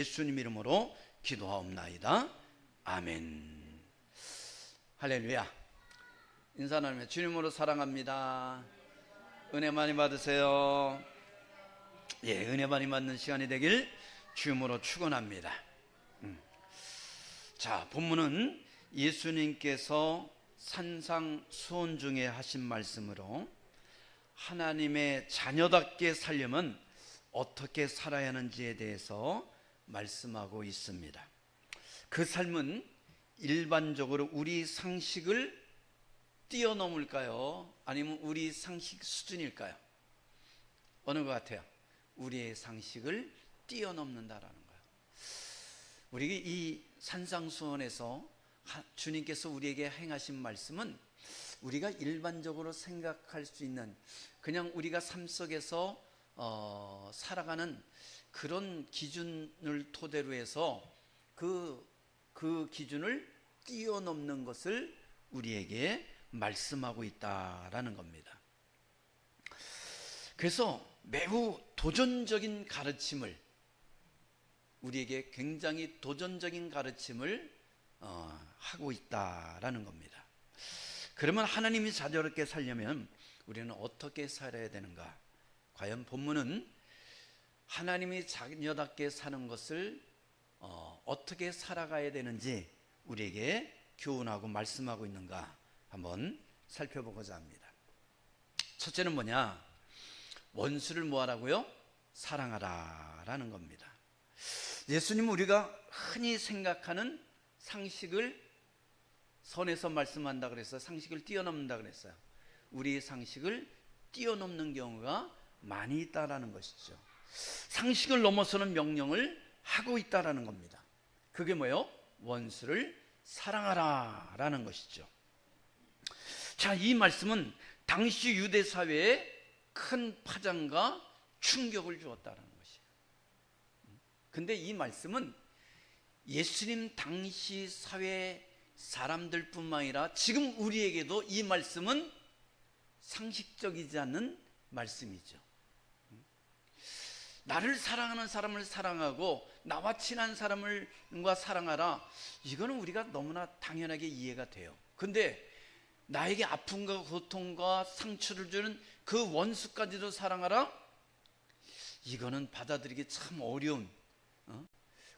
예수님 이름으로 기도하옵나이다. 아멘. 할렐루야. 인사 나누며 주님으로 사랑합니다. 은혜 많이 받으세요. 은혜 많이 받는 시간이 되길 주님으로 축원합니다. 자, 본문은 예수님께서 산상수훈 중에 하신 말씀으로 하나님의 자녀답게 살려면 어떻게 살아야 하는지에 대해서 말씀하고 있습니다. 그 삶은 일반적으로 우리 상식을 뛰어넘을까요? 아니면 우리 상식 수준일까요? 어느 것 같아요? 우리의 상식을 뛰어넘는다라는 거예요. 우리 이 산상수훈에서 주님께서 우리에게 행하신 말씀은 우리가 일반적으로 생각할 수 있는, 그냥 우리가 삶 속에서 살아가는 그런 기준을 토대로 해서 그 기준을 뛰어넘는 것을 우리에게 말씀하고 있다라는 겁니다. 그래서 매우 도전적인 가르침을, 우리에게 굉장히 도전적인 가르침을 하고 있다라는 겁니다. 그러면 하나님이 자녀롭게 살려면 우리는 어떻게 살아야 되는가? 과연 본문은 하나님이 자녀답게 사는 것을 어떻게 살아가야 되는지 우리에게 교훈하고 말씀하고 있는가 한번 살펴보고자 합니다. 첫째는 뭐냐? 원수를 뭐하라고요? 사랑하라 라는 겁니다. 예수님은 우리가 흔히 생각하는 상식을 선에서 말씀한다 그랬어요. 상식을 뛰어넘는다 그랬어요. 우리의 상식을 뛰어넘는 경우가 많이 있다라는 것이죠. 상식을 넘어서는 명령을 하고 있다라는 겁니다. 그게 뭐예요? 원수를 사랑하라 라는 것이죠. 자, 이 말씀은 당시 유대 사회에 큰 파장과 충격을 주었다는 것이에요. 근데 이 말씀은 예수님 당시 사회 사람들뿐만 아니라 지금 우리에게도 이 말씀은 상식적이지 않는 말씀이죠. 나를 사랑하는 사람을 사랑하고 나와 친한 사람과 사랑하라, 이거는 우리가 너무나 당연하게 이해가 돼요. 근데 나에게 아픔과 고통과 상처를 주는 그 원수까지도 사랑하라? 이거는 받아들이기 참 어려운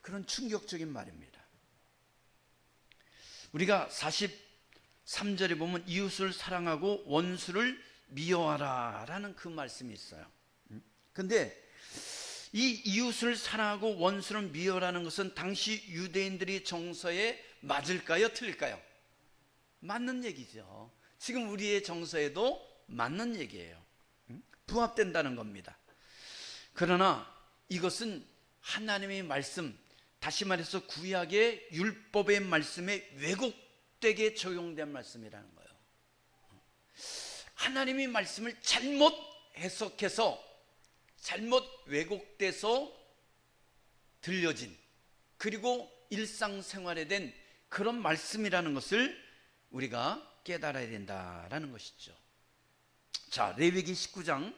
그런 충격적인 말입니다. 우리가 43절에 보면 이웃을 사랑하고 원수를 미워하라 라는 그 말씀이 있어요. 근데 이 이웃을 사랑하고 원수를 미워하라는 것은 당시 유대인들의 정서에 맞을까요? 틀릴까요? 맞는 얘기죠. 지금 우리의 정서에도 맞는 얘기예요. 부합된다는 겁니다. 그러나 이것은 하나님의 말씀, 다시 말해서 구약의 율법의 말씀에 왜곡되게 적용된 말씀이라는 거예요. 하나님의 말씀을 잘못 해석해서 잘못 왜곡돼서 들려진, 그리고 일상생활에 된 그런 말씀이라는 것을 우리가 깨달아야 된다라는 것이죠. 자, 레위기 19장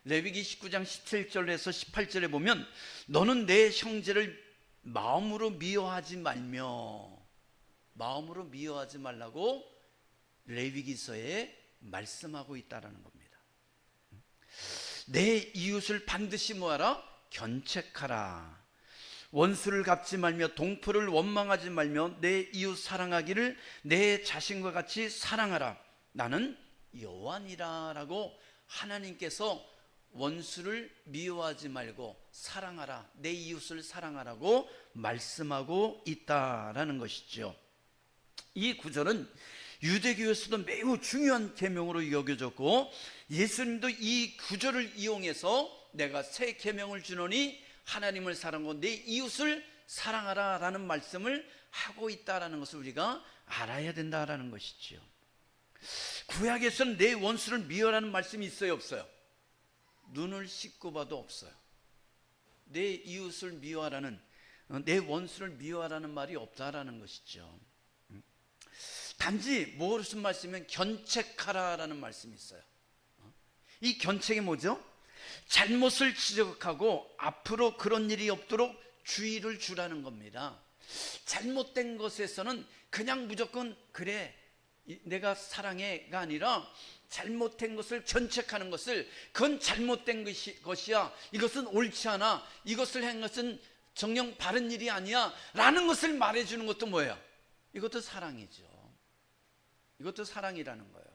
17절에서 18절에 보면 너는 내 형제를 마음으로 미워하지 말라고 레위기서에 말씀하고 있다라는 겁니다. 내 이웃을 반드시 뭐하라? 견책하라. 원수를 갚지 말며 동포를 원망하지 말며 내 이웃 사랑하기를 내 자신과 같이 사랑하라. 나는 여호와니라 라고 하나님께서 원수를 미워하지 말고 사랑하라, 내 이웃을 사랑하라고 말씀하고 있다라는 것이죠. 이 구절은 유대교에서도 매우 중요한 계명으로 여겨졌고, 예수님도 이 구절을 이용해서 내가 새 계명을 주노니 하나님을 사랑하고 내 이웃을 사랑하라 라는 말씀을 하고 있다라는 것을 우리가 알아야 된다라는 것이죠. 구약에서는 내 원수를 미워하라는 말씀이 있어요, 없어요? 눈을 씻고 봐도 없어요. 내 이웃을 미워하라는, 내 원수를 미워하라는 말이 없다라는 것이죠. 단지 무슨 말씀이면 견책하라라는 말씀이 있어요. 이 견책이 뭐죠? 잘못을 지적하고 앞으로 그런 일이 없도록 주의를 주라는 겁니다. 잘못된 것에서는 그냥 무조건 그래 내가 사랑해가 아니라 잘못된 것을 견책하는 것을, 그건 잘못된 것이야, 이것은 옳지 않아, 이것을 한 것은 정녕 바른 일이 아니야 라는 것을 말해주는 것도 뭐예요? 이것도 사랑이죠. 이것도 사랑이라는 거예요.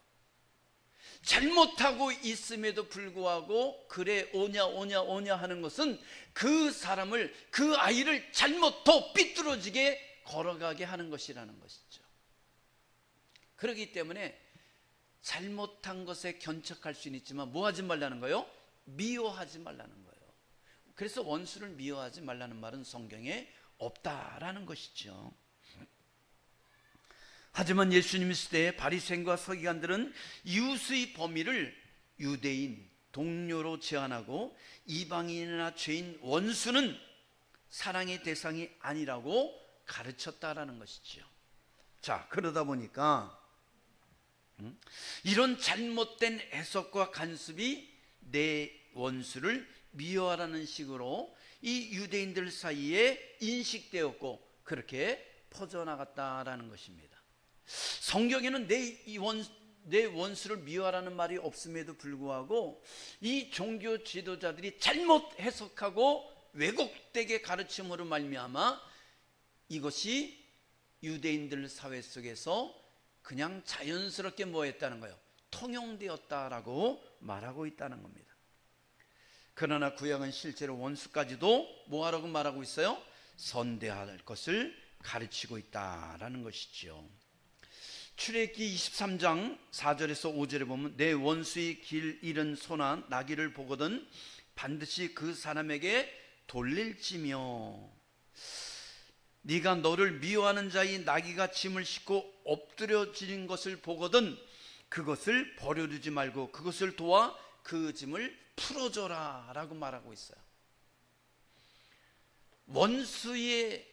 잘못하고 있음에도 불구하고 그래 오냐 하는 것은 그 사람을, 그 아이를 잘못 더 삐뚤어지게 걸어가게 하는 것이라는 것이죠. 그렇기 때문에 잘못한 것에 견책할 수는 있지만 뭐 하지 말라는 거예요? 미워하지 말라는 거예요. 그래서 원수를 미워하지 말라는 말은 성경에 없다라는 것이죠. 하지만 예수님 시대에 바리새인과 서기관들은 이웃의 범위를 유대인, 동료로 제한하고 이방인이나 죄인, 원수는 사랑의 대상이 아니라고 가르쳤다라는 것이죠. 자, 그러다 보니까 이런 잘못된 해석과 간섭이 내 원수를 미워하라는 식으로 이 유대인들 사이에 인식되었고 그렇게 퍼져나갔다라는 것입니다. 성경에는 내 원수를 미워하라는 말이 없음에도 불구하고 이 종교 지도자들이 잘못 해석하고 왜곡되게 가르침으로 말미암아 이것이 유대인들 사회 속에서 그냥 자연스럽게 뭐 했다는 거예요? 통용되었다라고 말하고 있다는 겁니다. 그러나 구약은 실제로 원수까지도 뭐하라고 말하고 있어요? 선대할 것을 가르치고 있다라는 것이죠. 출애굽기 23장 4절에서 5절에 보면 내 원수의 길 잃은 소나 나귀를 보거든 반드시 그 사람에게 돌릴지며, 네가 너를 미워하는 자의 나귀가 짐을 싣고 엎드려지는 것을 보거든 그것을 버려두지 말고 그것을 도와 그 짐을 풀어줘라 라고 말하고 있어요. 원수의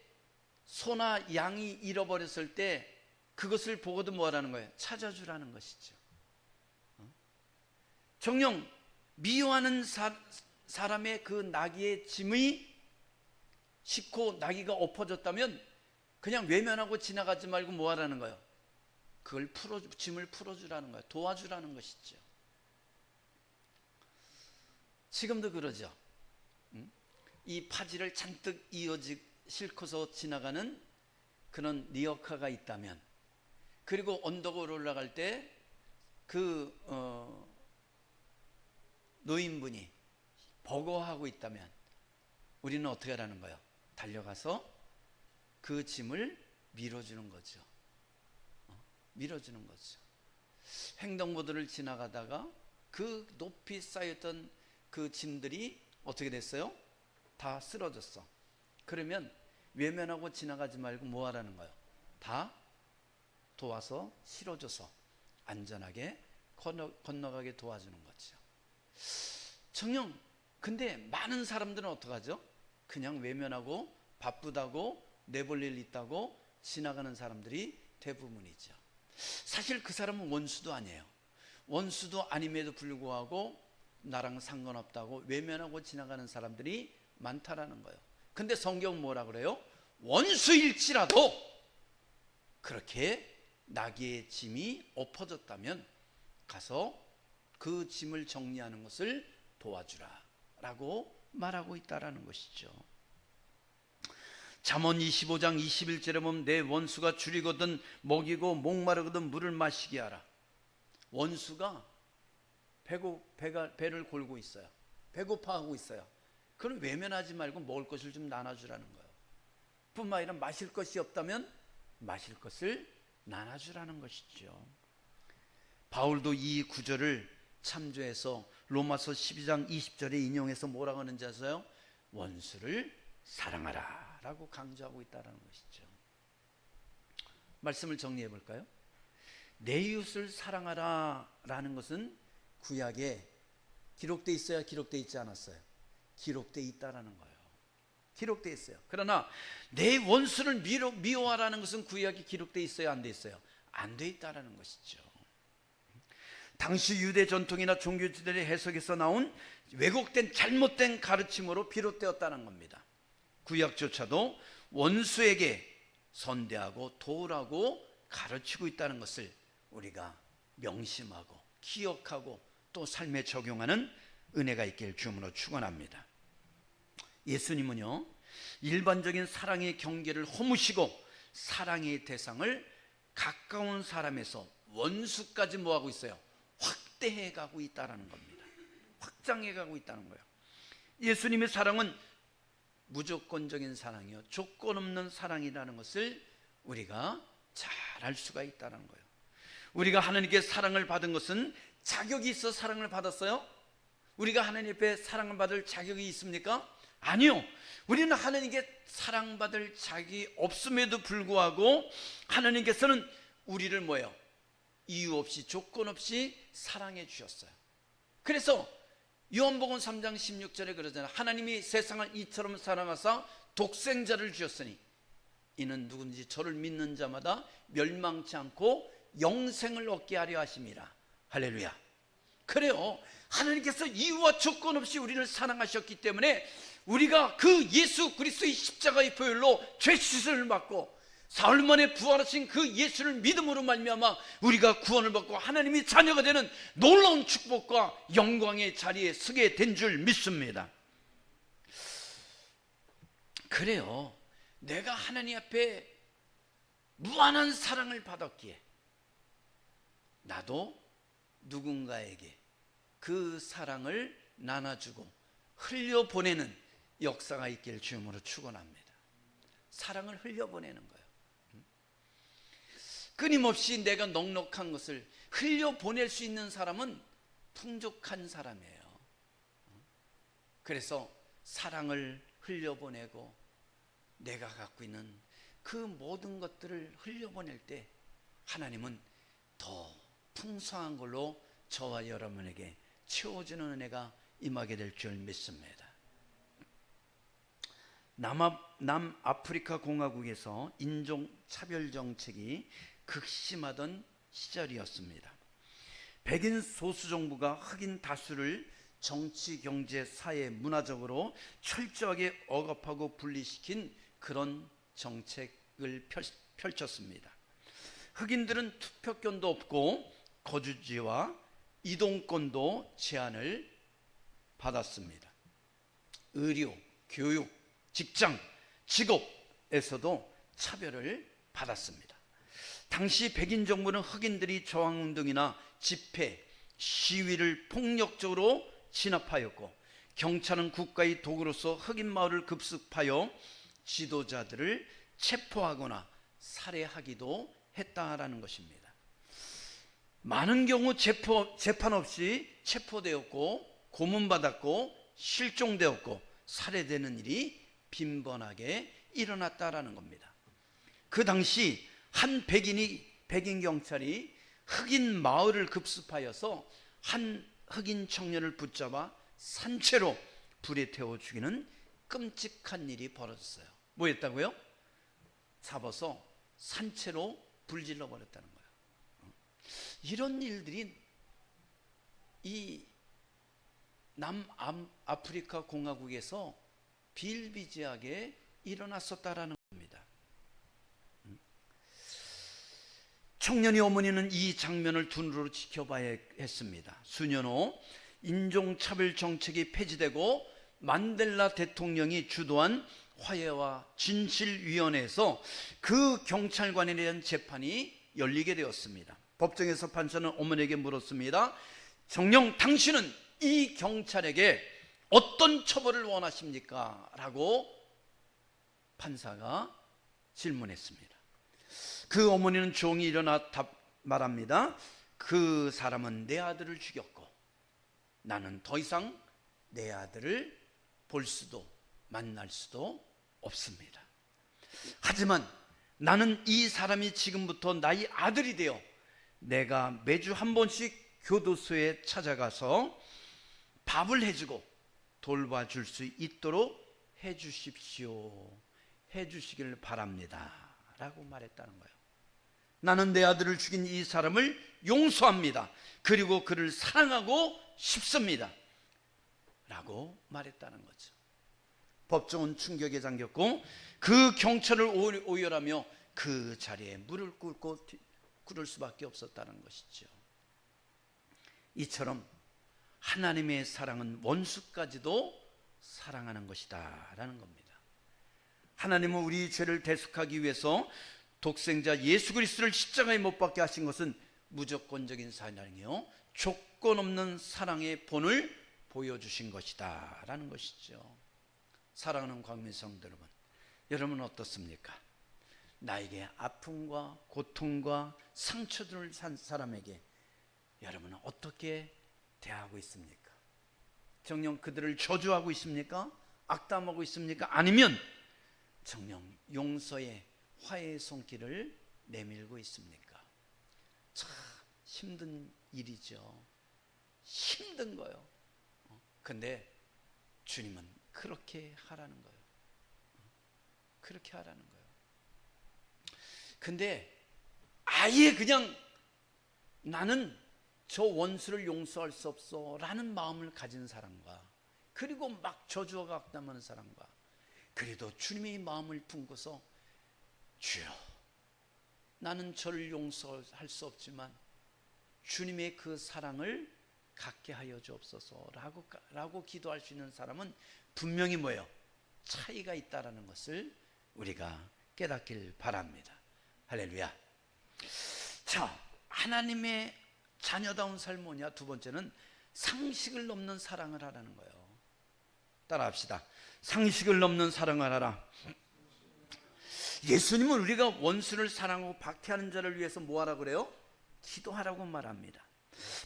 소나 양이 잃어버렸을 때 그것을 보고도 뭐라는 거예요? 찾아주라는 것이죠. 정녕 미워하는 사람의 그 나귀의 짐이 싣고 나귀가 엎어졌다면 그냥 외면하고 지나가지 말고 뭐 하라는 거예요? 그걸 짐을 풀어주라는 거예요. 도와주라는 것이죠. 지금도 그러죠. 이 파지를 잔뜩 싣고서 지나가는 그런 리어카가 있다면, 그리고 언덕으로 올라갈 때 그 노인분이 버거워하고 있다면 우리는 어떻게 하라는 거예요? 달려가서 그 짐을 밀어주는 거죠. 밀어주는 거죠. 횡단보도를 지나가다가 그 높이 쌓였던 그 짐들이 어떻게 됐어요? 다 쓰러졌어. 그러면 외면하고 지나가지 말고 뭐 하라는 거예요? 다 도와서 실어줘서 안전하게 건너가게 도와주는 거죠. 정녕 근데 많은 사람들은 어떡하죠? 그냥 외면하고 바쁘다고 내볼 일 있다고 지나가는 사람들이 대부분이죠. 사실 그 사람은 원수도 아니에요. 원수도 아님에도 불구하고 나랑 상관없다고 외면하고 지나가는 사람들이 많다라는 거예요. 근데 성경은 뭐라 그래요? 원수일지라도 그렇게 나귀의 짐이 엎어졌다면 가서 그 짐을 정리하는 것을 도와주라 라고 말하고 있다라는 것이죠. 잠언 25장 21절에 보면 내 원수가 줄이거든 먹이고 목마르거든 물을 마시게 하라. 원수가 배를 골고 있어요. 배고파하고 있어요. 그럼 외면하지 말고 먹을 것을 좀 나눠주라는 거예요. 뿐만 아니라 마실 것이 없다면 마실 것을 나눠주라는 것이죠. 바울도 이 구절을 참조해서 로마서 12장 20절에 인용해서 뭐라고 하는지 아세요? 원수를 사랑하라 라고 강조하고 있다는 것이죠. 말씀을 정리해 볼까요? 내 이웃을 사랑하라 라는 것은 구약에 기록되어 있어야 기록되어 있지 않았어요? 기록되어 있다라는 거예요. 기록되어 있어요. 그러나 내 원수를 미워하라는 것은 구약에 기록되어 있어요? 안 돼 있어요? 안 돼 있다라는 것이죠. 당시 유대 전통이나 종교지들의 해석에서 나온 왜곡된 잘못된 가르침으로 비롯되었다는 겁니다. 구약조차도 원수에게 선대하고 도우라고 가르치고 있다는 것을 우리가 명심하고 기억하고 또 삶에 적용하는 은혜가 있길 주님으로 축원합니다. 예수님은요, 일반적인 사랑의 경계를 허무시고 사랑의 대상을 가까운 사람에서 원수까지 뭐하고 있어요? 확대해 가고 있다는 겁니다. 확장해 가고 있다는 거예요. 예수님의 사랑은 무조건적인 사랑이요, 조건 없는 사랑이라는 것을 우리가 잘 알 수가 있다는 거예요. 우리가 하나님께 사랑을 받은 것은 자격이 있어 사랑을 받았어요? 우리가 하나님 앞에 사랑을 받을 자격이 있습니까? 아니요. 우리는 하나님께 사랑받을 자격이 없음에도 불구하고 하나님께서는 우리를 뭐예요? 이유 없이 조건 없이 사랑해 주셨어요. 그래서 요한복음 3장 16절에 그러잖아요. 하나님이 세상을 이처럼 사랑하사 독생자를 주셨으니 이는 누군지 저를 믿는 자마다 멸망치 않고 영생을 얻게 하려 하심이라. 할렐루야. 그래요, 하나님께서 이유와 조건 없이 우리를 사랑하셨기 때문에 우리가 그 예수 그리스도의 십자가의 보혈로 죄 씻음을 받고 사흘 만에 부활하신 그 예수를 믿음으로 말미암아 우리가 구원을 받고 하나님의 자녀가 되는 놀라운 축복과 영광의 자리에 서게 된 줄 믿습니다. 그래요, 내가 하나님 앞에 무한한 사랑을 받았기에 나도 누군가에게 그 사랑을 나눠주고 흘려보내는 역사가 있길 주님으로 축원합니다. 사랑을 흘려보내는 거예요. 끊임없이 내가 넉넉한 것을 흘려보낼 수 있는 사람은 풍족한 사람이에요. 그래서 사랑을 흘려보내고 내가 갖고 있는 그 모든 것들을 흘려보낼 때 하나님은 더 풍성한 걸로 저와 여러분에게 채워주는 은혜가 임하게 될 줄 믿습니다. 남아프리카 공화국에서 인종차별 정책이 극심하던 시절이었습니다. 백인 소수 정부가 흑인 다수를 정치, 경제, 사회, 문화적으로 철저하게 억압하고 분리시킨 그런 정책을 펼쳤습니다. 흑인들은 투표권도 없고 거주지와 이동권도 제한을 받았습니다. 의료, 교육, 직장, 직업에서도 차별을 받았습니다. 당시 백인 정부는 흑인들이 저항운동이나 집회, 시위를 폭력적으로 진압하였고 경찰은 국가의 도구로서 흑인 마을을 급습하여 지도자들을 체포하거나 살해하기도 했다라는 것입니다. 많은 경우 재판 없이 체포되었고 고문받았고 실종되었고 살해되는 일이 빈번하게 일어났다라는 겁니다. 그 당시 한 백인 경찰이 흑인 마을을 급습하여서 한 흑인 청년을 붙잡아 산채로 불에 태워 죽이는 끔찍한 일이 벌어졌어요. 뭐 했다고요? 잡아서 산채로 불질러 버렸다는 거예요. 이런 일들이 이 남아프리카 공화국에서 비일비재하게 일어났었다라는 겁니다. 청년이 어머니는 이 장면을 두 눈으로 지켜봐야 했습니다. 수년 후 인종차별 정책이 폐지되고 만델라 대통령이 주도한 화해와 진실위원회에서 그 경찰관에 대한 재판이 열리게 되었습니다. 법정에서 판사는 어머니에게 물었습니다. 정녕 당신은 이 경찰에게 어떤 처벌을 원하십니까? 라고 판사가 질문했습니다. 그 어머니는 조용히 일어나 말합니다. 그 사람은 내 아들을 죽였고 나는 더 이상 내 아들을 볼 수도 만날 수도 없습니다. 하지만 나는 이 사람이 지금부터 나의 아들이 되어 내가 매주 한 번씩 교도소에 찾아가서 밥을 해주고 돌봐줄 수 있도록 해주십시오. 해주시길 바랍니다. 라고 말했다는 거예요. 나는 내 아들을 죽인 이 사람을 용서합니다. 그리고 그를 사랑하고 싶습니다. 라고 말했다는 거죠. 법정은 충격에 잠겼고 그 경찰을 오열하며 그 자리에 무릎 꿇고 꿇을 수밖에 없었다는 것이죠. 이처럼 하나님의 사랑은 원수까지도 사랑하는 것이다 라는 겁니다. 하나님은 우리 죄를 대속하기 위해서 독생자 예수 그리스도를 십자가에 못 박게 하신 것은 무조건적인 사랑이요 조건 없는 사랑의 본을 보여주신 것이다 라는 것이죠. 사랑하는 광민성도 여러분, 여러분은 어떻습니까? 나에게 아픔과 고통과 상처들을 산 사람에게 여러분은 어떻게 대하고 있습니까? 정녕 그들을 저주하고 있습니까? 악담하고 있습니까? 아니면 정녕 용서의 화해의 손길을 내밀고 있습니까? 참 힘든 일이죠. 힘든 거요. 근데 주님은 그렇게 하라는 거예요. 그렇게 하라는 거예요. 근데 아예 그냥 나는 저 원수를 용서할 수 없어 라는 마음을 가진 사람과, 그리고 막 저주와 악담하는 사람과, 그래도 주님의 마음을 품고서 주여 나는 저를 용서할 수 없지만 주님의 그 사랑을 갖게 하여 주옵소서 라고 기도할 수 있는 사람은 분명히 뭐예요? 차이가 있다는 것을 우리가 깨닫길 바랍니다. 할렐루야. 자, 하나님의 자녀다운 삶 뭐냐? 두 번째는 상식을 넘는 사랑을 하라는 거예요. 따라합시다. 상식을 넘는 사랑을 하라. 예수님은 우리가 원수를 사랑하고 박해하는 자를 위해서 뭐 하라고 그래요? 기도하라고 말합니다.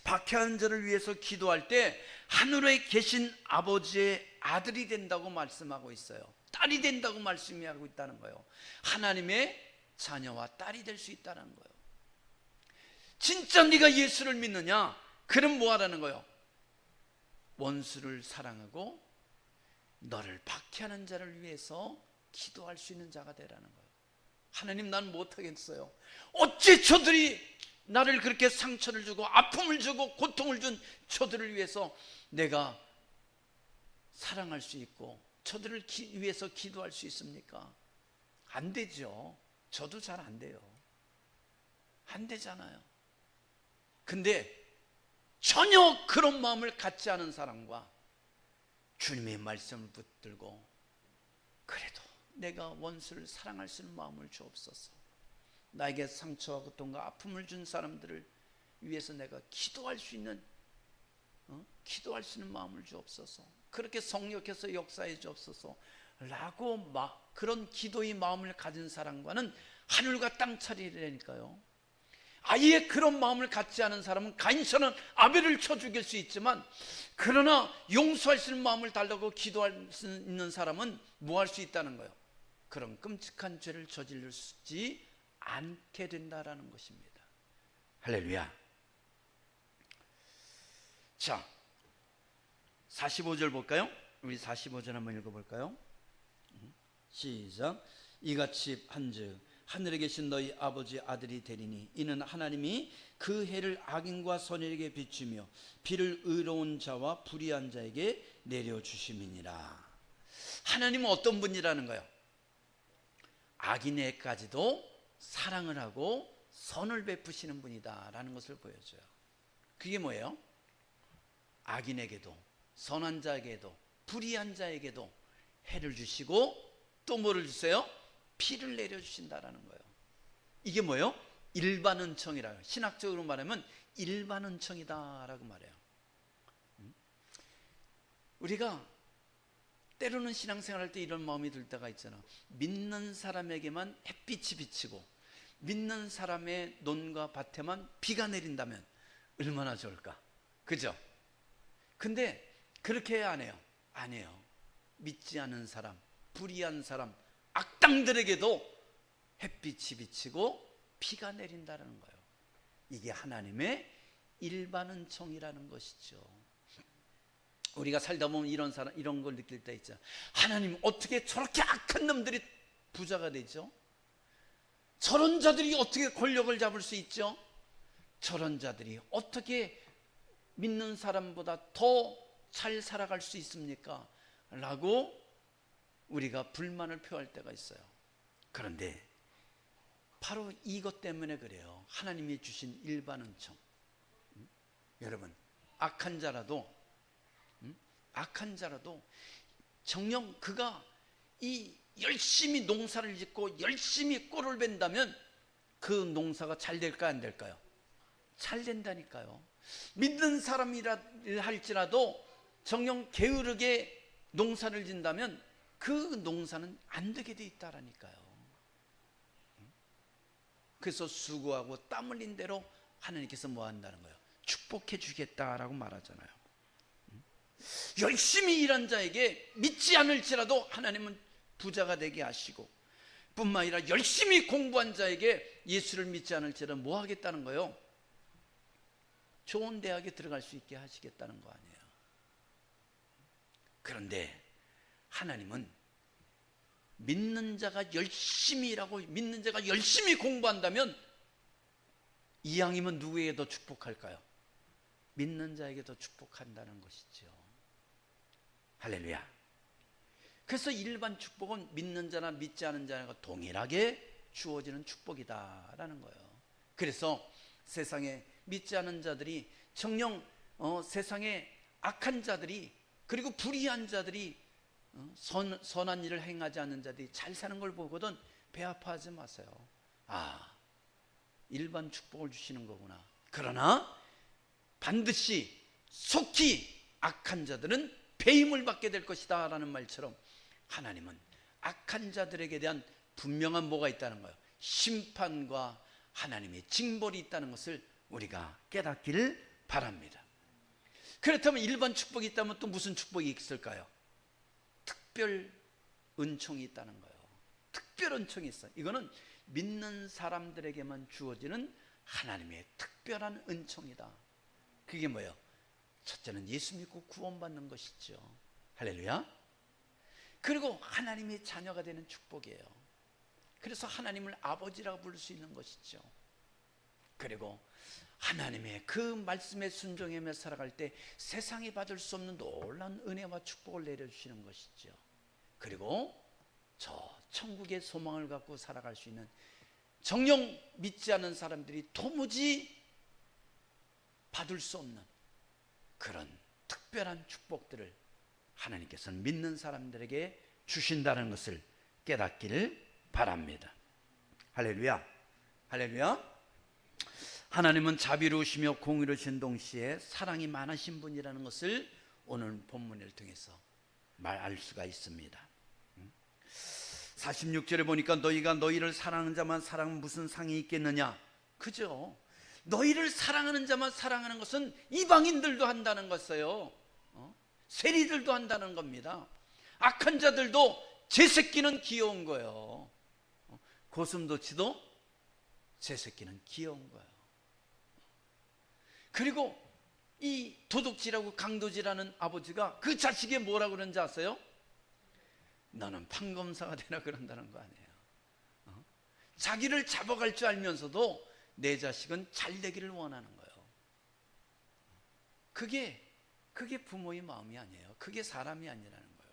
박해하는 자를 위해서 기도할 때 하늘에 계신 아버지의 아들이 된다고 말씀하고 있어요. 딸이 된다고 말씀하고 있다는 거예요. 하나님의 자녀와 딸이 될 수 있다는 거예요. 진짜 네가 예수를 믿느냐? 그럼 뭐 하라는 거예요? 원수를 사랑하고 너를 박해하는 자를 위해서 기도할 수 있는 자가 되라는 거예요. 하나님, 난 못하겠어요. 어찌 저들이 나를 그렇게 상처를 주고 아픔을 주고 고통을 준 저들을 위해서 내가 사랑할 수 있고 저들을 위해서 기도할 수 있습니까? 안 되죠. 저도 잘 안 돼요. 안 되잖아요. 근데 전혀 그런 마음을 갖지 않은 사람과 주님의 말씀을 붙들고 그래도 내가 원수를 사랑할 수 있는 마음을 주옵소서, 나에게 상처와 고통과 아픔을 준 사람들을 위해서 내가 기도할 수 있는 마음을 주옵소서, 그렇게 성령께서 역사해 주옵소서 라고 그런 기도의 마음을 가진 사람과는 하늘과 땅 차이라니까요. 아예 그런 마음을 갖지 않은 사람은 가인처럼 아벨을 쳐 죽일 수 있지만, 그러나 용서할 수 있는 마음을 달라고 기도할 수 있는 사람은 뭐 할 수 있다는 거예요? 그런 끔찍한 죄를 저지르지 않게 된다라는 것입니다. 할렐루야. 자, 45절 볼까요? 우리 45절 한번 읽어볼까요? 시작. 이같이 한즉 하늘에 계신 너희 아버지 아들이 되리니 이는 하나님이 그 해를 악인과 선인에게 비추며 비를 의로운 자와 불의한 자에게 내려주심이니라. 하나님은 어떤 분이라는 거예요? 악인에게까지도 사랑을 하고 선을 베푸시는 분이다 라는 것을 보여줘요. 그게 뭐예요? 악인에게도 선한 자에게도 불의한 자에게도 해를 주시고 또 뭐를 주세요? 피를 내려주신다라는 거예요. 이게 뭐예요? 일반 은총이라요. 신학적으로 말하면 일반 은총이다라고 말해요. 우리가 때로는 신앙생활할 때 이런 마음이 들 때가 있잖아. 믿는 사람에게만 햇빛이 비치고 믿는 사람의 논과 밭에만 비가 내린다면 얼마나 좋을까? 그죠? 근데 그렇게 안 해요. 안 해요. 믿지 않은 사람, 불의한 사람, 악당들에게도 햇빛이 비치고 비가 내린다는 거예요. 이게 하나님의 일반 은총이라는 것이죠. 우리가 살다 보면 이런 걸 느낄 때 있죠. 하나님, 어떻게 저렇게 악한 놈들이 부자가 되죠? 저런 자들이 어떻게 권력을 잡을 수 있죠? 저런 자들이 어떻게 믿는 사람보다 더 잘 살아갈 수 있습니까? 라고 우리가 불만을 표할 때가 있어요. 그런데 바로 이것 때문에 그래요. 하나님이 주신 일반 은총. 여러분, 악한 자라도 정녕 그가 이 열심히 농사를 짓고 열심히 꼴을 벤다면 그 농사가 잘 될까 안 될까요? 잘 된다니까요. 믿는 사람이라 할지라도 정녕 게으르게 농사를 짓는다면 그 농사는 안 되게 돼 있다라니까요. 그래서 수고하고 땀 흘린 대로 하나님께서 뭐 한다는 거예요? 축복해 주겠다라고 말하잖아요. 열심히 일한 자에게 믿지 않을지라도 하나님은 부자가 되게 하시고, 뿐만 아니라 열심히 공부한 자에게 예수를 믿지 않을지라도 뭐 하겠다는 거예요? 좋은 대학에 들어갈 수 있게 하시겠다는 거 아니에요. 그런데 하나님은 믿는 자가 열심히 일하고 믿는 자가 열심히 공부한다면 이왕이면 누구에게 더 축복할까요? 믿는 자에게 더 축복한다는 것이죠. 할렐루야. 그래서 일반 축복은 믿는 자나 믿지 않은 자가 동일하게 주어지는 축복이다라는 거예요. 그래서 세상에 믿지 않은 자들이 정녕 세상에 악한 자들이 그리고 불의한 자들이 선한 일을 행하지 않는 자들이 잘 사는 걸 보거든 배 아파하지 마세요. 아, 일반 축복을 주시는 거구나. 그러나 반드시 속히 악한 자들은 배임을 받게 될 것이다 라는 말처럼 하나님은 악한 자들에게 대한 분명한 뭐가 있다는 거예요? 심판과 하나님의 징벌이 있다는 것을 우리가 깨닫기를 바랍니다. 그렇다면 일반 축복이 있다면 또 무슨 축복이 있을까요? 특별 은총이 있다는 거예요. 특별 은총이 있어요. 이거는 믿는 사람들에게만 주어지는 하나님의 특별한 은총이다. 그게 뭐예요? 첫째는 예수 믿고 구원받는 것이죠. 할렐루야. 그리고 하나님의 자녀가 되는 축복이에요. 그래서 하나님을 아버지라고 부를 수 있는 것이죠. 그리고 하나님의 그 말씀에 순종하며 살아갈 때 세상이 받을 수 없는 놀라운 은혜와 축복을 내려주시는 것이죠. 그리고 저 천국의 소망을 갖고 살아갈 수 있는 정녕 믿지 않은 사람들이 도무지 받을 수 없는 그런 특별한 축복들을 하나님께서는 믿는 사람들에게 주신다는 것을 깨닫기를 바랍니다. 할렐루야. 할렐루야. 하나님은 자비로우시며 공의로우신 동시에 사랑이 많으신 분이라는 것을 오늘 본문을 통해서 알 수가 있습니다. 46절에 보니까 너희가 너희를 사랑하는 자만 사랑하면 무슨 상이 있겠느냐. 그죠? 너희를 사랑하는 자만 사랑하는 것은 이방인들도 한다는 것이에요. 세리들도 한다는 겁니다. 악한 자들도 제 새끼는 귀여운 거예요. 고슴도치도 제 새끼는 귀여운 거예요. 그리고 이 도둑질하고 강도질하는 아버지가 그 자식이 뭐라고 그러는지 아세요? 너는 판검사가 되라 그런다는 거 아니에요. 자기를 잡아갈 줄 알면서도 내 자식은 잘 되기를 원하는 거예요. 그게 부모의 마음이 아니에요. 그게 사람이 아니라는 거예요.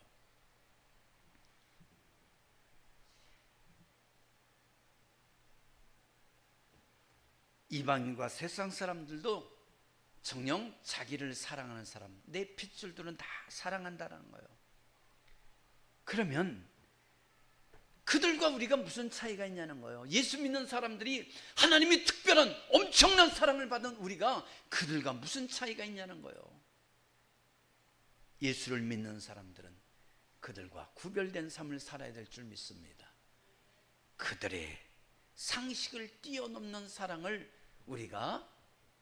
이방인과 세상 사람들도 정녕 자기를 사랑하는 사람, 내 핏줄들은 다 사랑한다는 거예요. 그러면 그들과 우리가 무슨 차이가 있냐는 거예요. 예수 믿는 사람들이 하나님이 특별한 엄청난 사랑을 받은 우리가 그들과 무슨 차이가 있냐는 거예요. 예수를 믿는 사람들은 그들과 구별된 삶을 살아야 될 줄 믿습니다. 그들의 상식을 뛰어넘는 사랑을 우리가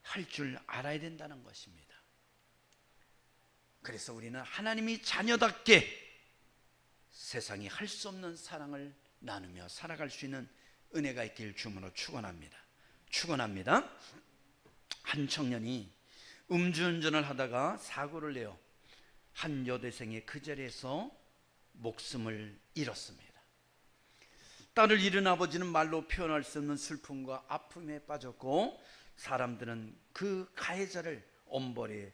할 줄 알아야 된다는 것입니다. 그래서 우리는 하나님이 자녀답게 세상이 할 수 없는 사랑을 나누며 살아갈 수 있는 은혜가 있길 주문으로 축원합니다. 한 청년이 음주운전을 하다가 사고를 내어 한 여대생이 그 자리에서 목숨을 잃었습니다. 딸을 잃은 아버지는 말로 표현할 수 없는 슬픔과 아픔에 빠졌고, 사람들은 그 가해자를 엄벌에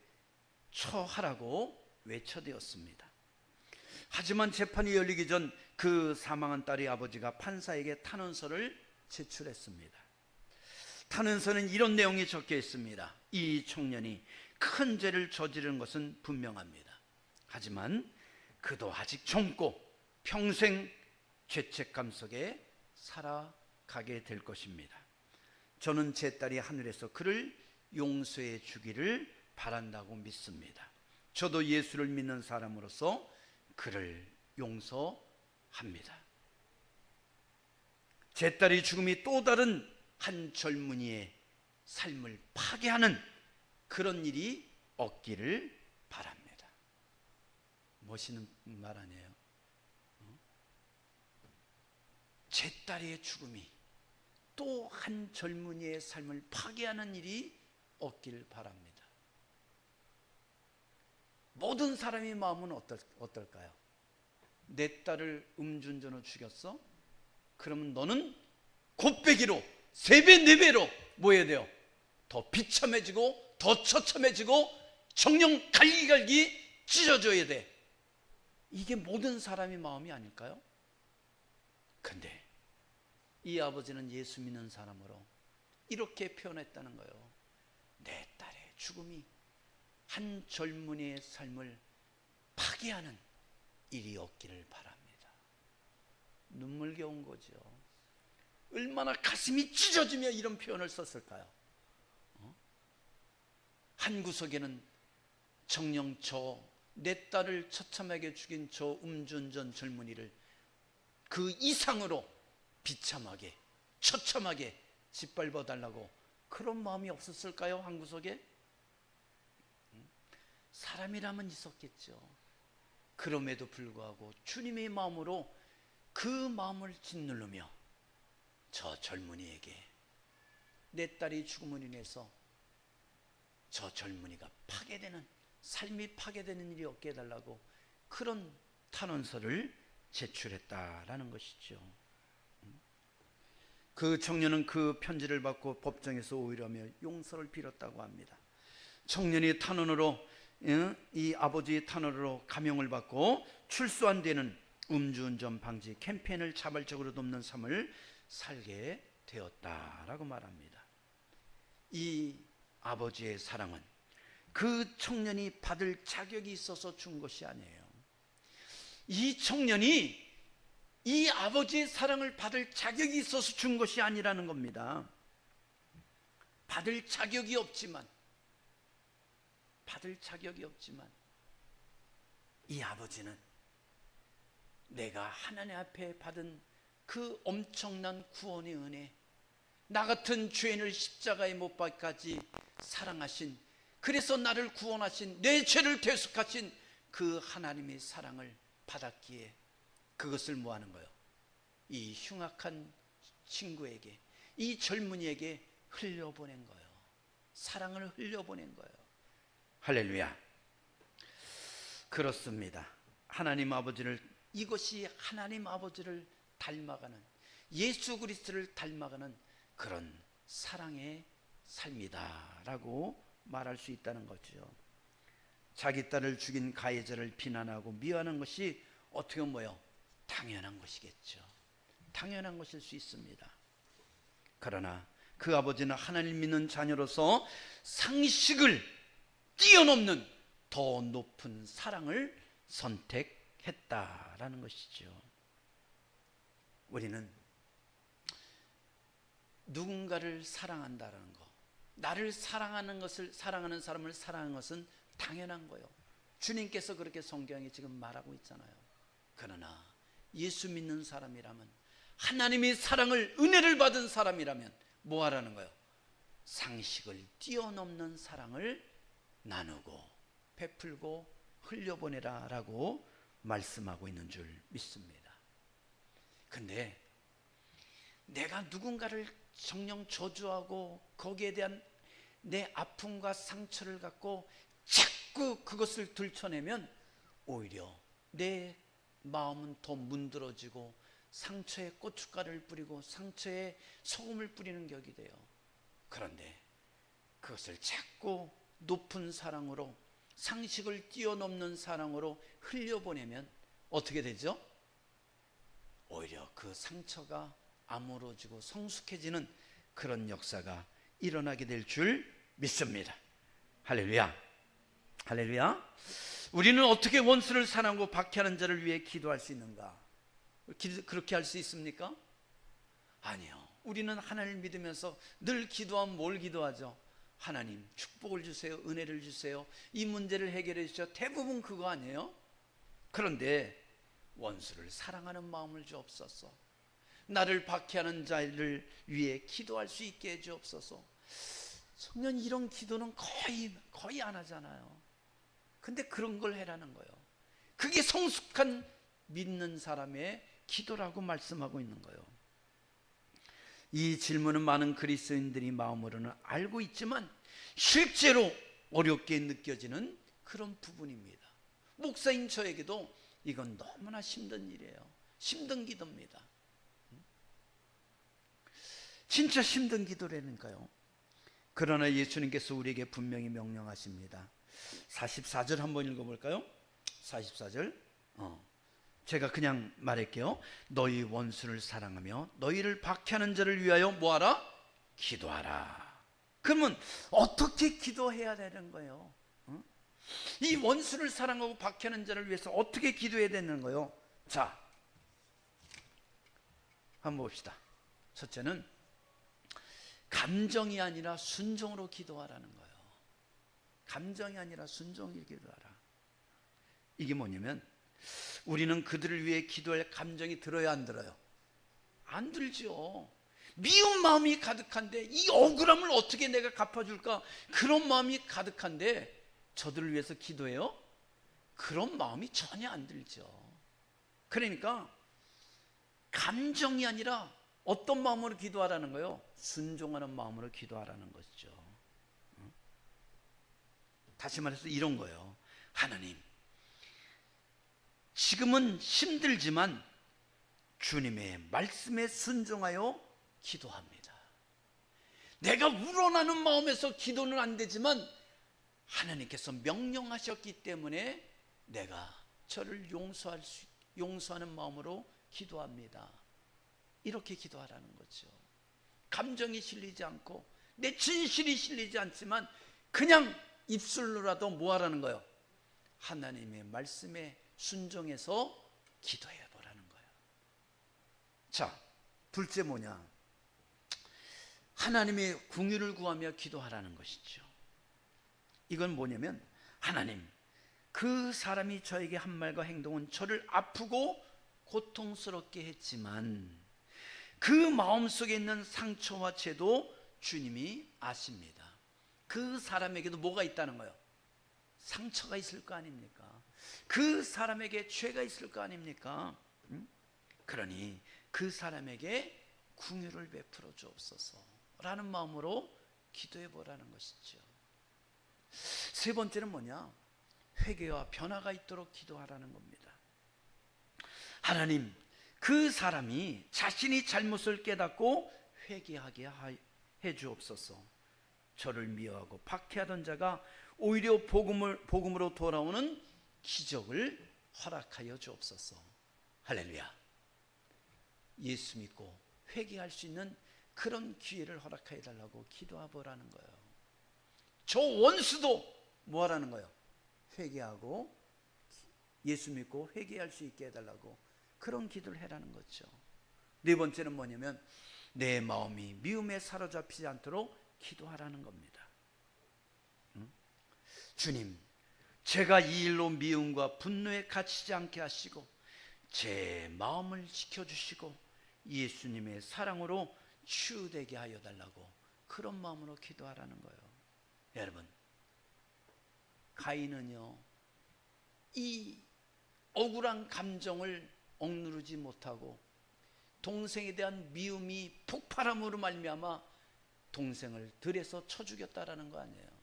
처하라고 외쳐대었습니다. 하지만 재판이 열리기 전 그 사망한 딸의 아버지가 판사에게 탄원서를 제출했습니다. 탄원서는 이런 내용이 적혀 있습니다. 이 청년이 큰 죄를 저지른 것은 분명합니다. 하지만 그도 아직 젊고 평생 죄책감 속에 살아가게 될 것입니다. 저는 제 딸이 하늘에서 그를 용서해 주기를 바란다고 믿습니다. 저도 예수를 믿는 사람으로서 그를 용서합니다. 제 딸의 죽음이 또 다른 한 젊은이의 삶을 파괴하는 그런 일이 없기를 바랍니다. 멋있는 말 아니에요? 제 딸의 죽음이 또 한 젊은이의 삶을 파괴하는 일이 없기를 바랍니다. 모든 사람의 마음은 어떨까요? 내 딸을 음주운전으로 죽였어? 그러면 너는 곱배기로 3배 4배로 뭐 해야 돼요? 더 비참해지고 더 처참해지고 정령 갈기갈기 찢어져야 돼. 이게 모든 사람의 마음이 아닐까요? 근데 이 아버지는 예수 믿는 사람으로 이렇게 표현했다는 거예요. 내 딸의 죽음이 한 젊은이의 삶을 파괴하는 일이 없기를 바랍니다. 눈물겨운 거죠. 얼마나 가슴이 찢어지며 이런 표현을 썼을까요? 한 구석에는 정녕 내 딸을 처참하게 죽인 저 음주운전 젊은이를 그 이상으로 비참하게 처참하게 짓밟아 달라고 그런 마음이 없었을까요? 한 구석에? 사람이라면 있었겠죠. 그럼에도 불구하고 주님의 마음으로 그 마음을 짓누르며 저 젊은이에게 내 딸이 죽음으로 인해서 저 젊은이가 파괴되는 삶이 파괴되는 일이 없게 해달라고 그런 탄원서를 제출했다라는 것이죠. 그 청년은 그 편지를 받고 법정에서 오히려며 용서를 빌었다고 합니다. 청년이 탄원으로 이 아버지의 탄원으로 감형을 받고 출소한 데는 음주운전 방지 캠페인을 자발적으로 돕는 삶을 살게 되었다라고 말합니다. 이 아버지의 사랑은 그 청년이 받을 자격이 있어서 준 것이 아니에요. 이 청년이 이 아버지의 사랑을 받을 자격이 있어서 준 것이 아니라는 겁니다. 받을 자격이 없지만 이 아버지는 내가 하나님 앞에 받은 그 엄청난 구원의 은혜, 나 같은 죄인을 십자가에 못 박기까지 사랑하신, 그래서 나를 구원하신, 내 죄를 대속하신 그 하나님의 사랑을 받았기에 그것을 뭐 하는 거예요? 이 흉악한 친구에게, 이 젊은이에게 흘려보낸 거예요. 사랑을 흘려보낸 거예요. 할렐루야. 그렇습니다. 하나님 아버지를, 이것이 하나님 아버지를 닮아가는, 예수 그리스도를 닮아가는 그런 사랑의 삶이다라고 말할 수 있다는 거죠. 자기 딸을 죽인 가해자를 비난하고 미워하는 것이 어떻게 보면 뭐예요? 당연한 것이겠죠. 당연한 것일 수 있습니다. 그러나 그 아버지는 하나님 믿는 자녀로서 상식을 뛰어넘는 더 높은 사랑을 선택했다라는 것이죠. 우리는 누군가를 사랑한다는 것, 나를 사랑하는 사람을 사랑하는 것은 당연한 거예요. 주님께서 그렇게 성경에 지금 말하고 있잖아요. 그러나 예수 믿는 사람이라면, 하나님의 사랑을, 은혜를 받은 사람이라면 뭐 하라는 거예요? 상식을 뛰어넘는 사랑을 나누고 베풀고 흘려보내라 라고 말씀하고 있는 줄 믿습니다. 근데 내가 누군가를 정녕 저주하고 거기에 대한 내 아픔과 상처를 갖고 자꾸 그것을 들춰내면 오히려 내 마음은 더 문드러지고 상처에 고춧가루를 뿌리고 상처에 소금을 뿌리는 격이 돼요. 그런데 그것을 자꾸 높은 사랑으로, 상식을 뛰어넘는 사랑으로 흘려보내면 어떻게 되죠? 오히려 그 상처가 아물어지고 성숙해지는 그런 역사가 일어나게 될 줄 믿습니다. 할렐루야. 할렐루야. 우리는 어떻게 원수를 사랑하고 박해하는 자를 위해 기도할 수 있는가? 그렇게 할 수 있습니까? 아니요. 우리는 하나님을 믿으면서 늘 기도하면 뭘 기도하죠? 하나님 축복을 주세요, 은혜를 주세요, 이 문제를 해결해 주세요. 대부분 그거 아니에요? 그런데 원수를 사랑하는 마음을 주옵소서, 나를 박해하는 자를 위해 기도할 수 있게 해 주옵소서. 청년 이런 기도는 거의 안 하잖아요. 근데 그런 걸 해라는 거예요. 그게 성숙한 믿는 사람의 기도라고 말씀하고 있는 거예요. 이 질문은 많은 그리스도인들이 마음으로는 알고 있지만 실제로 어렵게 느껴지는 그런 부분입니다. 목사인 저에게도 이건 너무나 힘든 일이에요. 힘든 기도입니다. 진짜 힘든 기도라니까요. 그러나 예수님께서 우리에게 분명히 명령하십니다. 44절 한번 읽어볼까요? 44절 제가 그냥 말할게요. 너희 원수를 사랑하며 너희를 박해하는 자를 위하여 뭐하라? 기도하라. 그러면 어떻게 기도해야 되는 거예요? 이 원수를 사랑하고 박해하는 자를 위해서 어떻게 기도해야 되는 거예요? 자, 한번 봅시다. 첫째는 감정이 아니라 순종으로 기도하라는 거예요. 감정이 아니라 순종으로 기도하라. 이게 뭐냐면 우리는 그들을 위해 기도할 감정이 들어야 안 들어요? 안 들죠. 미운 마음이 가득한데 이 억울함을 어떻게 내가 갚아줄까, 그런 마음이 가득한데 저들을 위해서 기도해요? 그런 마음이 전혀 안 들죠. 그러니까 감정이 아니라 어떤 마음으로 기도하라는 거예요? 순종하는 마음으로 기도하라는 것이죠. 다시 말해서 이런 거예요. 하나님, 지금은 힘들지만 주님의 말씀에 순종하여 기도합니다. 내가 우러나는 마음에서 기도는 안 되지만 하나님께서 명령하셨기 때문에 내가 저를 용서하는 마음으로 기도합니다. 이렇게 기도하라는 거죠. 감정이 실리지 않고 내 진실이 실리지 않지만 그냥 입술로라도 뭐 하라는 거예요? 하나님의 말씀에 순종해서 기도해 보라는 거예요. 자, 둘째 뭐냐? 하나님의 긍휼을 구하며 기도하라는 것이죠. 이건 뭐냐면 하나님, 그 사람이 저에게 한 말과 행동은 저를 아프고 고통스럽게 했지만 그 마음속에 있는 상처와 죄도 주님이 아십니다. 그 사람에게도 뭐가 있다는 거예요? 상처가 있을 거 아닙니까? 그 사람에게 죄가 있을 거 아닙니까? 그러니 그 사람에게 긍휼을 베풀어 주옵소서 라는 마음으로 기도해 보라는 것이죠. 세 번째는 뭐냐? 회개와 변화가 있도록 기도하라는 겁니다. 하나님, 그 사람이 자신이 잘못을 깨닫고 회개하게 해 주옵소서. 저를 미워하고 박해하던 자가 오히려 복음으로 돌아오는 기적을 허락하여 주옵소서. 할렐루야. 예수 믿고 회개할 수 있는 그런 기회를 허락해 달라고 기도하보라는 거예요. 저 원수도 뭐 하라는 거예요? 회개하고 예수 믿고 회개할 수 있게 해달라고 그런 기도를 해라는 거죠. 네 번째는 뭐냐면 내 마음이 미움에 사로잡히지 않도록 기도하라는 겁니다. 주님, 제가 이 일로 미움과 분노에 갇히지 않게 하시고 제 마음을 지켜주시고 예수님의 사랑으로 치유되게 하여 달라고 그런 마음으로 기도하라는 거예요. 여러분, 가인은요, 이 억울한 감정을 억누르지 못하고 동생에 대한 미움이 폭발함으로 말미암아 동생을 들에서 쳐 죽였다라는 거 아니에요.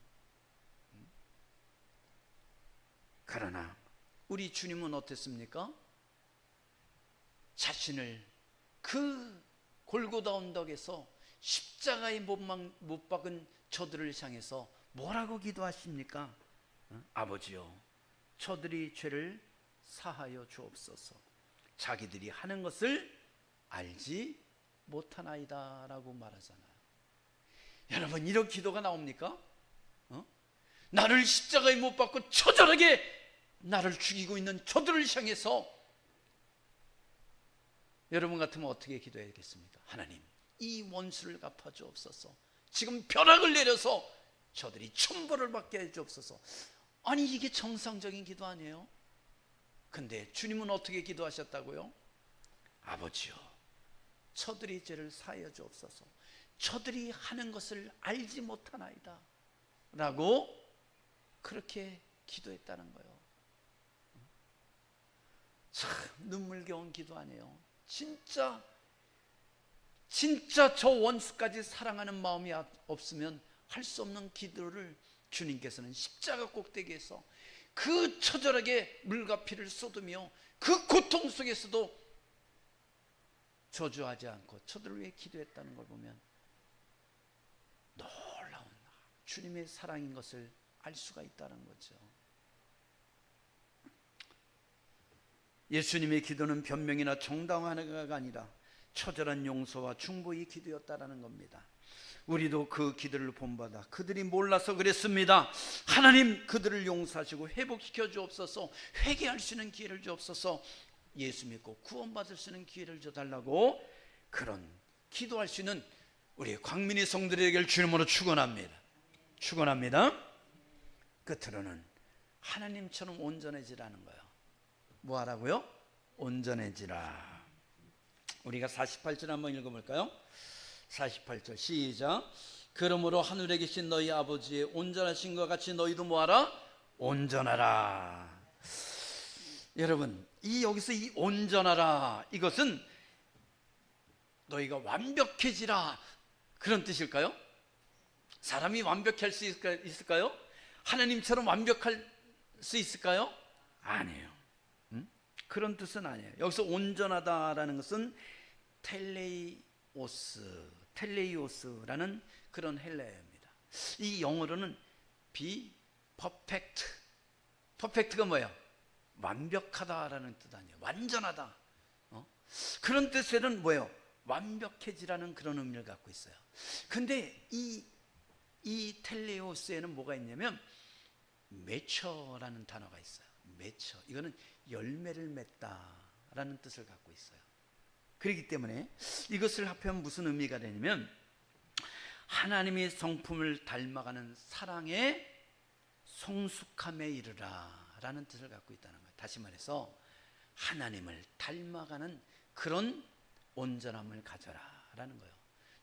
그러나 우리 주님은 어땠습니까? 자신을 그 골고다 언덕에서 십자가에 못 박은 저들을 향해서 뭐라고 기도하십니까? 아버지요, 저들이 죄를 사하여 주옵소서. 자기들이 하는 것을 알지 못하나이다 라고 말하잖아요. 여러분, 이런 기도가 나옵니까? 나를 십자가에 못 박고 처절하게 나를 죽이고 있는 저들을 향해서 여러분 같으면 어떻게 기도해야겠습니까? 하나님, 이 원수를 갚아 주옵소서. 지금 벼락을 내려서 저들이 천벌을 받게 해 주옵소서. 아니, 이게 정상적인 기도 아니에요? 근데 주님은 어떻게 기도하셨다고요? 아버지요, 저들이 죄를 사하여 주옵소서. 저들이 하는 것을 알지 못하나이다 라고 그렇게 기도했다는 거예요. 참 눈물겨운 기도 아니에요? 진짜 저 원수까지 사랑하는 마음이 없으면 할 수 없는 기도를 주님께서는 십자가 꼭대기에서 그 처절하게 물과 피를 쏟으며 그 고통 속에서도 저주하지 않고 저들을 위해 기도했다는 걸 보면 놀라운 주님의 사랑인 것을 알 수가 있다는 거죠. 예수님의 기도는 변명이나 정당화가 아니라 처절한 용서와 중보의 기도였다라는 겁니다. 우리도 그 기도를 본받아 그들이 몰라서 그랬습니다. 하나님, 그들을 용서하시고 회복시켜 주옵소서. 회개할 수 있는 기회를 주옵소서. 예수 믿고 구원받을 수 있는 기회를 줘달라고 그런 기도할 수 있는 우리 광민의 성도들에게 주님으로 축원합니다. 끝으로는 하나님처럼 온전해지라는 거예요. 뭐 하라고요? 온전해지라. 우리가 48절 한번 읽어볼까요? 48절 시작. 그러므로 하늘에 계신 너희 아버지의 온전하신 것 같이 너희도 뭐하라? 온전하라. 여러분, 여기서 이 온전하라, 이것은 너희가 완벽해지라 그런 뜻일까요? 사람이 완벽할 수 있을까요? 하나님처럼 완벽할 수 있을까요? 아니에요. 그런 뜻은 아니에요. 여기서 온전하다라는 것은 텔레이오스라는 그런 헬라어입니다. 이 영어로는 be perfect. perfect가 뭐예요? 완벽하다라는 뜻 아니에요. 완전하다. 그런 뜻에는 뭐예요? 완벽해지라는 그런 의미를 갖고 있어요. 근데 이 텔레오스에는 뭐가 있냐면 매처라는 단어가 있어요. 매처. 이거는 열매를 맺다라는 뜻을 갖고 있어요. 그렇기 때문에 이것을 합하면 무슨 의미가 되냐면 하나님의 성품을 닮아가는 사랑의 성숙함에 이르라 라는 뜻을 갖고 있다는 거예요. 다시 말해서 하나님을 닮아가는 그런 온전함을 가져라 라는 거예요.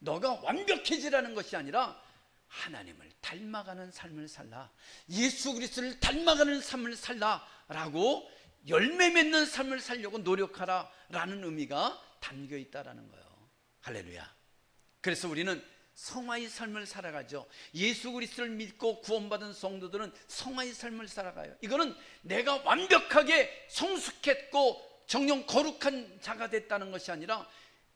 너가 완벽해지라는 것이 아니라 하나님을 닮아가는 삶을 살라, 예수 그리스도를 닮아가는 삶을 살라 라고 열매 맺는 삶을 살려고 노력하라 라는 의미가 담겨 있다라는 거예요. 할렐루야. 그래서 우리는 성화의 삶을 살아가죠. 예수 그리스도를 믿고 구원받은 성도들은 성화의 삶을 살아가요. 이거는 내가 완벽하게 성숙했고 정녕 거룩한 자가 됐다는 것이 아니라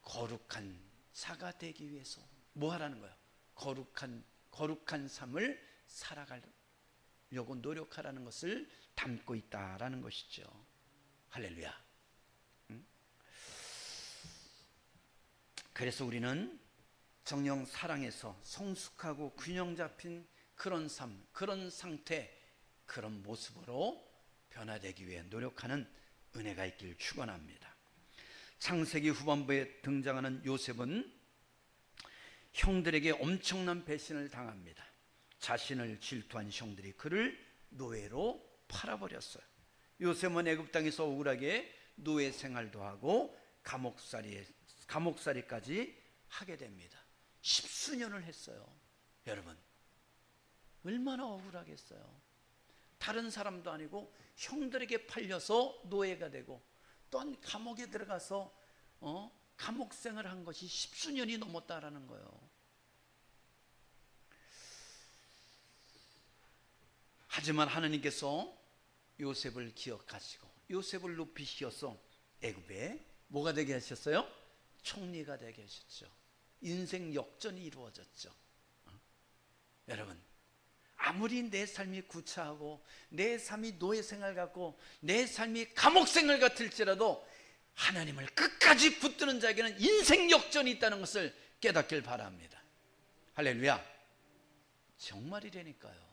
거룩한 자가 되기 위해서 뭐 하라는 거예요? 거룩한 삶을 살아가려고 노력하라는 것을 담고 있다라는 것이죠. 할렐루야. 그래서 우리는 정녕 사랑에서 성숙하고 균형 잡힌 그런 삶, 그런 상태, 그런 모습으로 변화되기 위해 노력하는 은혜가 있길 축원합니다. 창세기 후반부에 등장하는 요셉은 형들에게 엄청난 배신을 당합니다. 자신을 질투한 형들이 그를 노예로 팔아버렸어요. 요셉은 애굽 땅에서 억울하게 노예 생활도 하고 감옥살이까지 하게 됩니다. 십수년을 했어요. 여러분, 얼마나 억울하겠어요. 다른 사람도 아니고 형들에게 팔려서 노예가 되고 또한 감옥에 들어가서 감옥생을 한 것이 십수년이 넘었다라는 거예요. 하지만 하나님께서 요셉을 기억하시고 요셉을 높이셔서 애굽에 뭐가 되게 하셨어요? 총리가 되게 하셨죠. 인생 역전이 이루어졌죠. 여러분, 아무리 내 삶이 구차하고 내 삶이 노예 생활 같고 내 삶이 감옥 생활 같을지라도 하나님을 끝까지 붙드는 자에게는 인생 역전이 있다는 것을 깨닫길 바랍니다. 할렐루야. 정말이라니까요.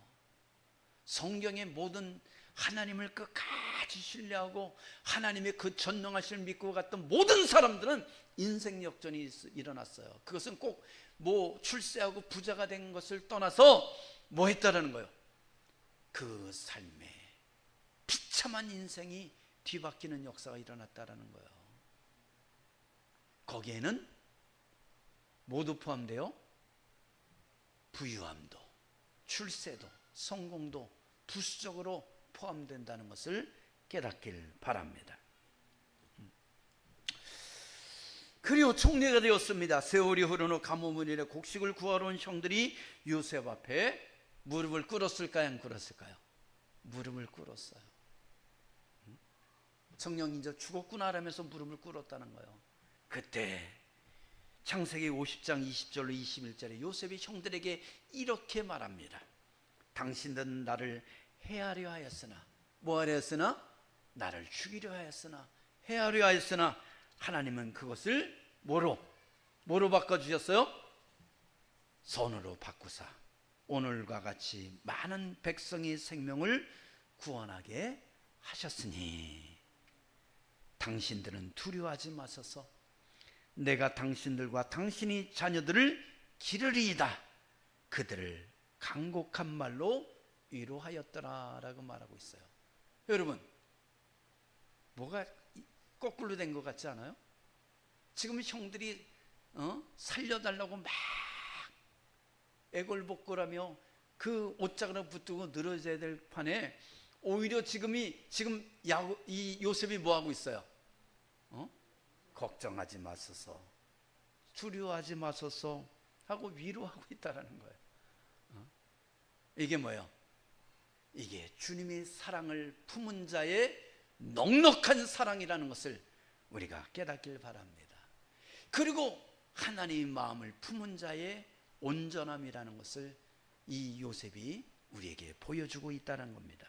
성경의 모든 하나님을 끝까지 신뢰하고 하나님의 그 전능하심을 믿고 갔던 모든 사람들은 인생 역전이 일어났어요. 그것은 꼭 뭐 출세하고 부자가 된 것을 떠나서 뭐 했다라는 거예요. 그 삶에 비참한 인생이 뒤바뀌는 역사가 일어났다라는 거예요. 거기에는 모두 포함되어 부유함도 출세도 성공도 부수적으로 포함된다는 것을 깨닫길 바랍니다. 그리고 총리가 되었습니다. 세월이 흐른 후 가뭄을 일에 곡식을 구하러 온 형들이 요셉 앞에 무릎을 꿇었을까요? 안 꿇었을까요? 무릎을 꿇었어요. 성령이 이제 죽었구나 라면서 무릎을 꿇었다는 거예요. 그때 창세기 50장 20절로 21절에 요셉이 형들에게 이렇게 말합니다. 당신들은 나를 해하려 하였으나 뭐하려 하였으나 나를 죽이려 하였으나 해하려 하였으나 하나님은 그것을 뭐로 바꿔주셨어요? 선으로 바꾸사 오늘과 같이 많은 백성의 생명을 구원하게 하셨으니 당신들은 두려워하지 마소서. 내가 당신들과 당신의 자녀들을 기르리이다. 그들을 간곡한 말로 위로하였더라 라고 말하고 있어요. 여러분, 뭐가 거꾸로 된 것 같지 않아요? 지금 형들이 살려달라고 막 애걸복걸하며 그 옷장을 붙들고 늘어져야 될 판에 오히려 지금 이 요셉이 뭐 하고 있어요? 걱정하지 마소서, 두려워하지 마소서 하고 위로하고 있다라는 거예요. 이게 뭐예요? 이게 주님의 사랑을 품은 자의 넉넉한 사랑이라는 것을 우리가 깨닫길 바랍니다. 그리고 하나님의 마음을 품은 자의 온전함이라는 것을 이 요셉이 우리에게 보여주고 있다는 겁니다.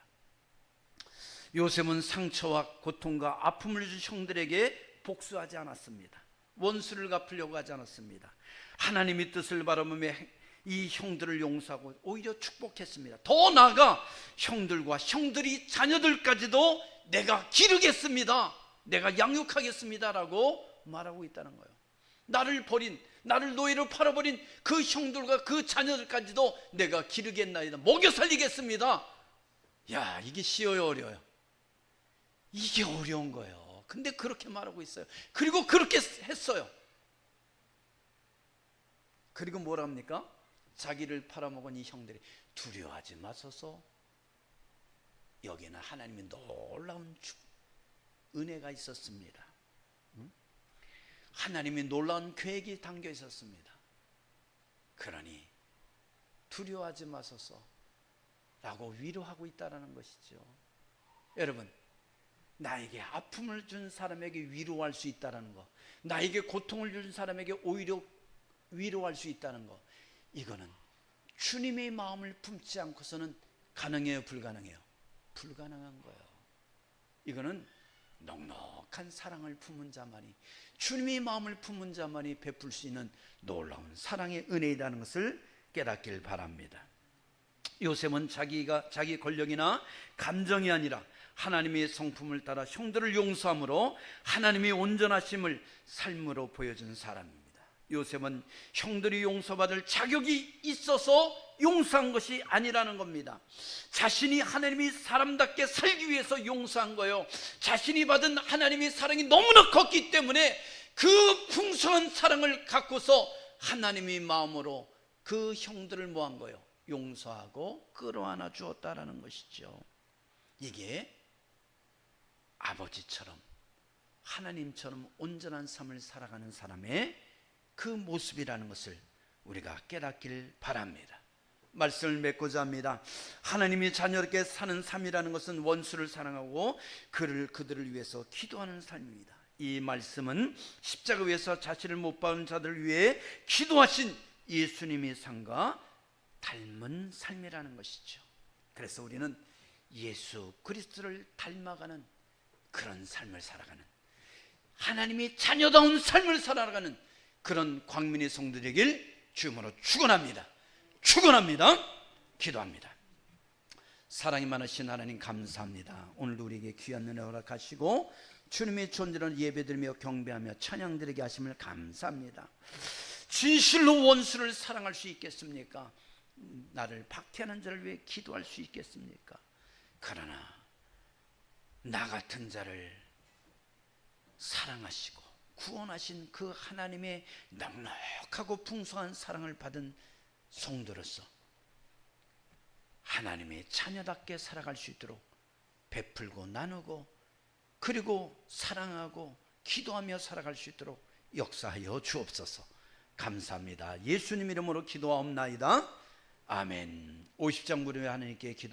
요셉은 상처와 고통과 아픔을 준 형들에게 복수하지 않았습니다. 원수를 갚으려고 하지 않았습니다. 하나님의 뜻을 바라보며 이 형들을 용서하고 오히려 축복했습니다. 더 나아가 형들과 형들이 자녀들까지도 내가 기르겠습니다, 내가 양육하겠습니다 라고 말하고 있다는 거예요. 나를 노예로 팔아버린 그 형들과 그 자녀들까지도 내가 기르겠나이다, 먹여 살리겠습니다. 야, 이게 쉬워요, 어려워요? 이게 어려운 거예요. 근데 그렇게 말하고 있어요. 그리고 그렇게 했어요. 그리고 뭐라 합니까? 자기를 팔아먹은 이 형들이 두려워하지 마소서. 여기는 하나님의 놀라운 은혜가 있었습니다. 하나님의 놀라운 계획이 담겨 있었습니다. 그러니 두려워하지 마소서 라고 위로하고 있다는 것이죠. 여러분, 나에게 아픔을 준 사람에게 위로할 수 있다는 거, 나에게 고통을 준 사람에게 오히려 위로할 수 있다는 거, 이거는 주님의 마음을 품지 않고서는 가능해요, 불가능해요? 불가능한 거예요. 이거는 넉넉한 사랑을 품은 자만이, 주님의 마음을 품은 자만이 베풀 수 있는 놀라운 사랑의 은혜이라는 것을 깨닫길 바랍니다. 요셉은 자기 권력이나 감정이 아니라 하나님의 성품을 따라 형들을 용서함으로 하나님의 온전하심을 삶으로 보여준 사람입니다. 요셉은 형들이 용서받을 자격이 있어서 용서한 것이 아니라는 겁니다. 자신이 하나님이 사람답게 살기 위해서 용서한 거예요. 자신이 받은 하나님의 사랑이 너무나 컸기 때문에 그 풍성한 사랑을 갖고서 하나님의 마음으로 그 형들을 뭐한 거예요? 용서하고 끌어안아 주었다라는 것이죠. 이게 아버지처럼 하나님처럼 온전한 삶을 살아가는 사람의 그 모습이라는 것을 우리가 깨닫길 바랍니다. 말씀을 맺고자 합니다. 하나님이 자녀롭게 사는 삶이라는 것은 원수를 사랑하고 그들을 위해서 기도하는 삶입니다. 이 말씀은 십자가 위에서 자신을 못 박은 자들을 위해 기도하신 예수님의 삶과 닮은 삶이라는 것이죠. 그래서 우리는 예수 그리스도를 닮아가는 그런 삶을 살아가는, 하나님이 자녀다운 삶을 살아가는 그런 광민의 성도 되길 주님으로 축원합니다. 축원합니다. 기도합니다. 사랑이 많으신 하나님 감사합니다. 오늘도 우리에게 귀한 은혜 허락하시고 주님의 존재를 예배드리며 경배하며 찬양드리게 하심을 감사합니다. 진실로 원수를 사랑할 수 있겠습니까? 나를 박해하는 자를 위해 기도할 수 있겠습니까? 그러나 나 같은 자를 사랑하시고 구원하신 그 하나님의 넉넉하고 풍성한 사랑을 받은 성도로서 하나님의 자녀답게 살아갈 수 있도록 베풀고 나누고 그리고 사랑하고 기도하며 살아갈 수 있도록 역사하여 주옵소서. 감사합니다. 예수님 이름으로 기도하옵나이다. 아멘. 50장 무료에 하나님께 기도